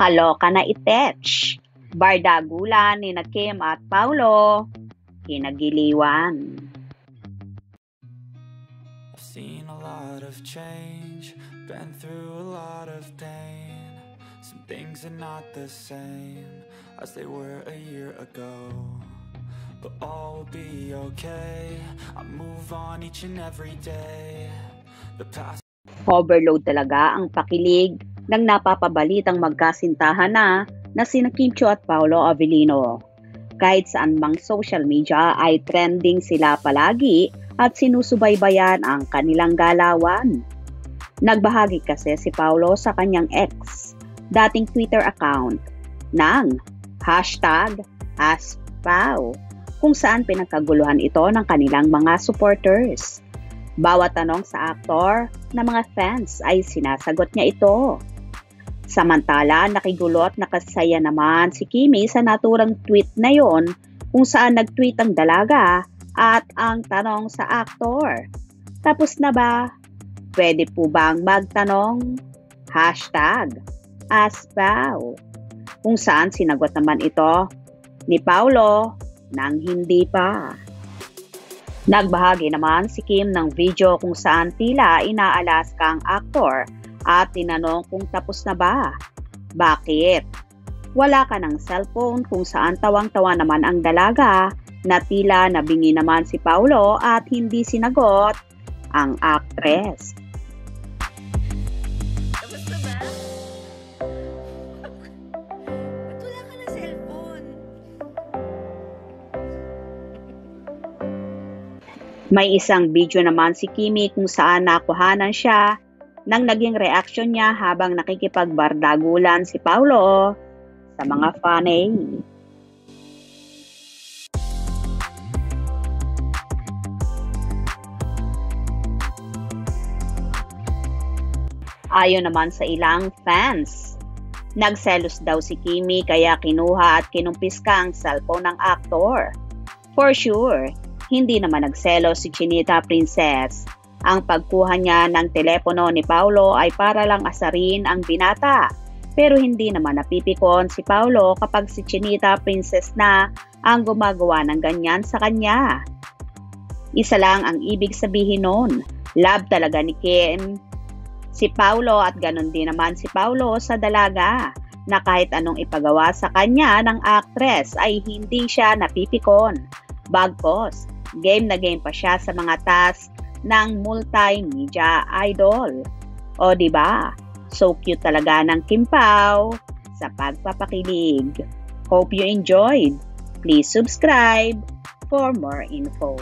Kaloka na itech. Bardagulan ni na Kim at Paulo, kinagiliwan. I've seen a lot of change, been through a lot of pain. Some things are not the same as they were a year ago, but all will be okay. I move on each and every day. The past. Overload talaga ang pakilig ng napapabalitang magkasintahan na sina Kim Chiu at Paolo Avellino. Kahit saan mang social media ay trending sila palagi at sinusubaybayan ang kanilang galawan. Nagbahagi kasi si Paolo sa kanyang ex, dating Twitter account, ng #AskPau, kung saan pinagkaguluhan ito ng kanilang mga supporters. Bawat tanong sa aktor na mga fans ay sinasagot niya ito. Samantala, nakigulot na kasaya naman si Kimi sa naturang tweet na yon kung saan nag-tweet ang dalaga at ang tanong sa aktor. Tapos na ba? Pwede po bang magtanong? #AskPau. Kung saan sinagot naman ito ni Paulo nang hindi pa. Nagbahagi naman si Kim ng video kung saan tila inaalaska ang aktor at tinanong kung tapos na ba. Bakit? Wala ka ng cellphone, kung saan tawang-tawa naman ang dalaga na tila nabingi naman si Paulo at hindi sinagot ang actress. Tapos na ba? Ba't wala ka ng cellphone? May isang video naman si Kimi kung saan nakuhanan siya nang naging reaction niya habang nakikipagbardagulan si Paulo sa mga fanay. Ayon naman sa ilang fans, nagselos daw si Kimi kaya kinuha at kinumpiska ang cellphone ng aktor. For sure, hindi naman nagselos si Chinita Princess. Ang pagkuha niya ng telepono ni Paulo ay para lang asarin ang binata. Pero hindi naman napipikon si Paulo kapag si Chinita Princess na ang gumagawa ng ganyan sa kanya. Isa lang ang ibig sabihin nun, love talaga ni Kim si Paulo at ganon din naman si Paulo sa dalaga na kahit anong ipagawa sa kanya ng actress ay hindi siya napipikon. Bagkos, game na game pa siya sa mga task ng multimedia idol. O diba? So cute talaga ng Kim Pao sa pagpapakilig. Hope you enjoyed. Please subscribe for more info.